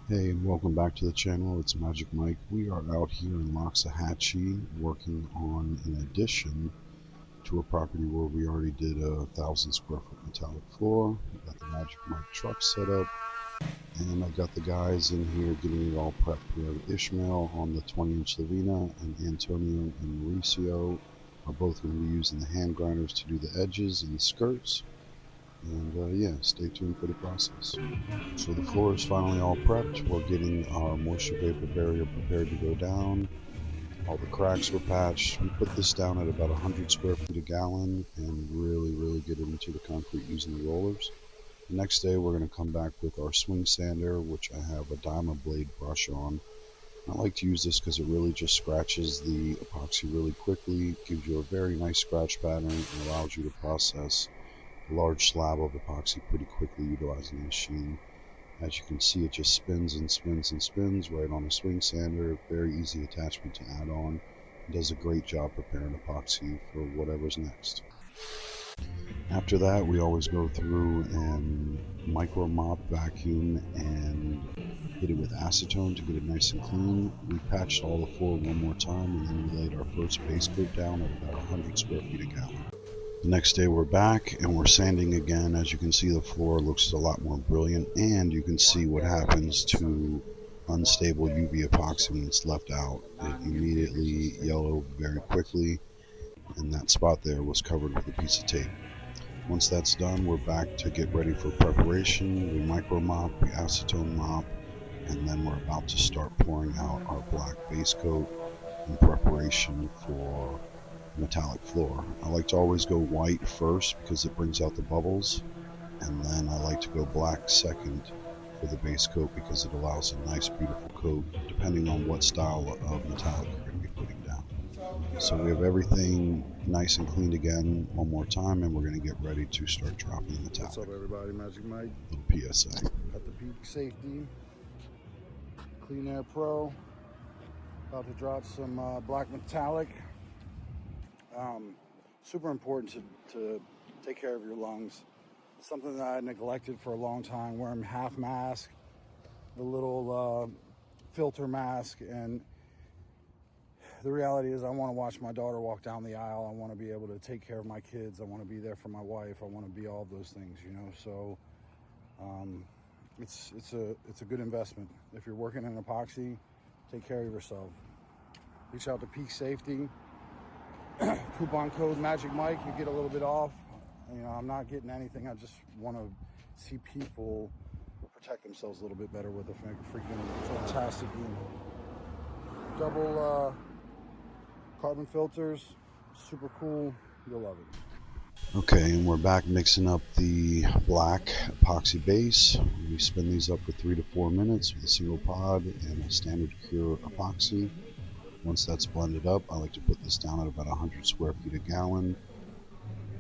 Hey, and welcome back to the channel. It's Magic Mike. We are out here in Loxahatchee working on an addition to a property where we already did a 1,000 square foot metallic floor. We got the Magic Mike truck set up, and I got the guys in here getting it all prepped. We have Ishmael on the 20-inch Lavina, and Antonio and Mauricio are both going to be using the hand grinders to do the edges and the skirts. And yeah, stay tuned for the process. So the floor is finally all prepped. We're getting our moisture vapor barrier prepared to go down. All the cracks were patched. We put this down at about 100 square feet a gallon and really get it into the concrete using the rollers. The next day we're going to come back with our swing sander, which I have a diamond blade brush on. I like to use this because it really just scratches the epoxy really quickly, gives you a very nice scratch pattern, and allows you to process a large slab of epoxy pretty quickly utilizing the machine. As you can see, it just spins and spins and spins right on a swing sander. Very easy attachment to add on. It does a great job preparing epoxy for whatever's next. After that, we always go through and micro mop, vacuum, and hit it with acetone to get it nice and clean. We patched all the floor one more time, and then we laid our first base coat down at about 100 square feet a gallon. The next day we're back and we're sanding again. As you can see, the floor looks a lot more brilliant, and you can see what happens to unstable UV epoxy when it's left out. It immediately yellowed very quickly, and that spot there was covered with a piece of tape. Once that's done, we're back to get ready for preparation. We micro mop, we acetone mop, and then we're about to start pouring out our black base coat in preparation for metallic floor. I like to always go white first because it brings out the bubbles, and then I like to go black second for the base coat because it allows a nice beautiful coat depending on what style of metallic you're going to be putting down. So we have everything nice and cleaned again one more time, and we're going to get ready to start dropping the metallic. What's up, everybody? Magic Mike. Little PSA. Got the peak safety, Clean Air Pro. About to drop some black metallic. Super important to take care of your lungs. It's something that I neglected for a long time, wearing half mask, the little filter mask, and the reality is I want to watch my daughter walk down the aisle. I want to be able to take care of my kids. I want to be there for my wife. I want to be all those things, you know. So it's a good investment. If you're working in epoxy, take care of yourself. Reach out to Peak Safety. Coupon code Magic Mike. You get a little bit off. You know, I'm not getting anything. I just want to see people protect themselves a little bit better with a freaking fantastic unit. Double carbon filters. Super cool. You'll love it. Okay, and we're back mixing up the black epoxy base. We spin these up for 3 to 4 minutes with a single pod and a standard cure epoxy. Once that's blended up, I like to put this down at about 100 square feet a gallon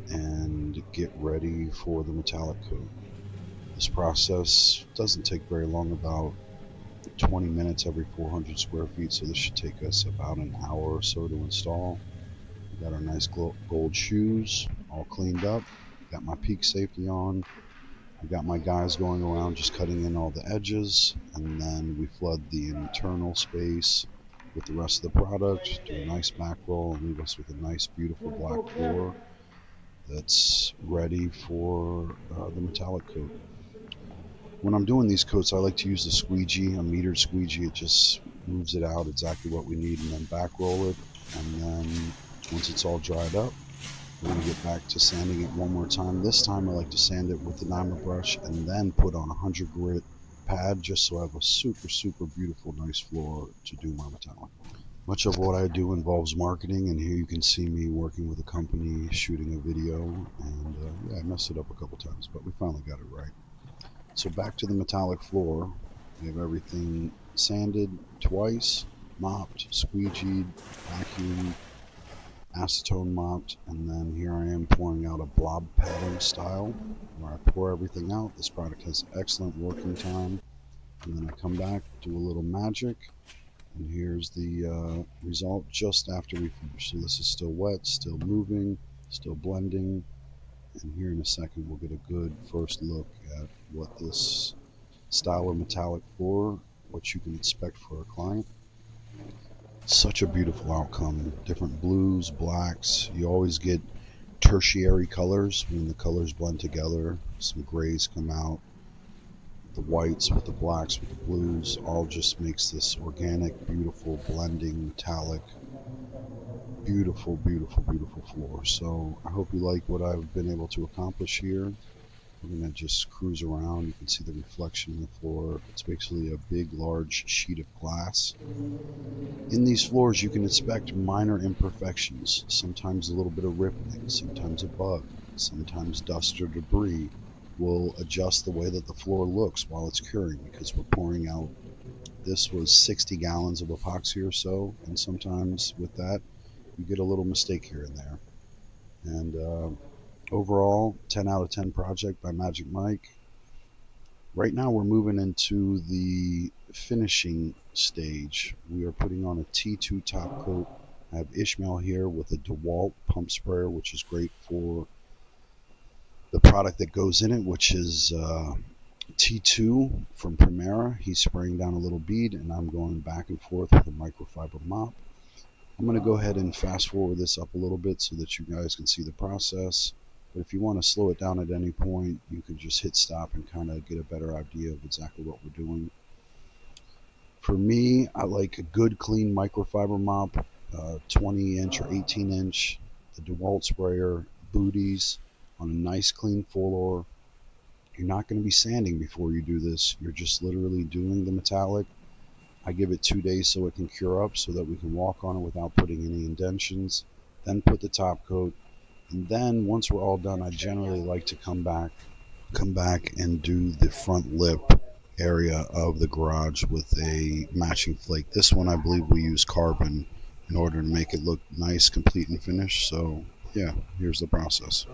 and get ready for the metallic coat. This process doesn't take very long, about 20 minutes every 400 square feet, so this should take us about an hour or so to install. We got our nice gold shoes all cleaned up, got my peak safety on. I got my guys going around just cutting in all the edges, and then we flood the internal space with the rest of the product, do a nice back roll, and leave us with a nice beautiful black floor that's ready for the metallic coat. When I'm doing these coats, I like to use the squeegee, a metered squeegee. It just moves it out exactly what we need, and then back roll it. And then once it's all dried up, we're going to get back to sanding it one more time. This time I like to sand it with the diamond brush and then put on a 100 grit pad just so I have a super beautiful nice floor to do my metallic. Much of what I do involves marketing, and here you can see me working with a company shooting a video, and yeah, I messed it up a couple times, but we finally got it right. So back to the metallic floor. We have everything sanded twice, mopped, squeegeed, vacuumed, acetone mopped, and then here I am pouring out a blob pattern style where I pour everything out. This product has excellent working time, and then I come back, do a little magic, and here's the result just after we finish. So this is still wet, still moving, still blending, and here in a second we'll get a good first look at what this style of metallic floor what you can expect for a client. Such a beautiful outcome. Different blues, blacks. You always get tertiary colors when the colors blend together. Some grays come out. The whites with the blacks with the blues all just makes this organic, beautiful, blending, metallic, beautiful, beautiful, beautiful floor. So I hope you like what I've been able to accomplish here. We're going to just cruise around. You can see the reflection in the floor. It's basically a big, large sheet of glass. In these floors, you can expect minor imperfections. Sometimes a little bit of rippling, sometimes a bug, sometimes dust or debris will adjust the way that the floor looks while it's curing, because we're pouring out, this was 60 gallons of epoxy or so, and sometimes with that, you get a little mistake here and there. And overall, 10 out of 10 project by Magic Mike. Right now we're moving into the finishing stage. We are putting on a T2 top coat. I have Ishmael here with a DeWalt pump sprayer, which is great for the product that goes in it, which is T2 from Primera. He's spraying down a little bead, and I'm going back and forth with a microfiber mop. I'm going to go ahead and fast forward this up a little bit so that you guys can see the process. But if you want to slow it down at any point, you can just hit stop and kind of get a better idea of exactly what we're doing. For me, I like a good clean microfiber mop, 20 inch or 18 inch, the DeWalt sprayer, booties on a nice clean floor. You're not going to be sanding before you do this. You're just literally doing the metallic. I give it 2 days so it can cure up so that we can walk on it without putting any indentions. Then put the top coat. And then once we're all done, I generally like to come back and do the front lip area of the garage with a matching flake. This one I believe we use carbon in order to make it look nice, complete, and finished. So yeah, here's the process.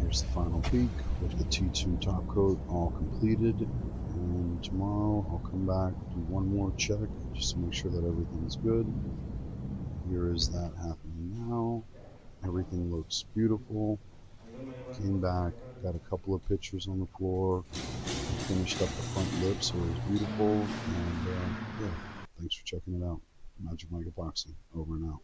Here's the final peak with the T2 top coat all completed. And tomorrow I'll come back, do one more check just to make sure that everything's good. Here is that happening now. Everything looks beautiful. Came back, got a couple of pictures on the floor, finished up the front lip, so it was beautiful. And yeah, thanks for checking it out. Magic Mike Epoxy, over and out.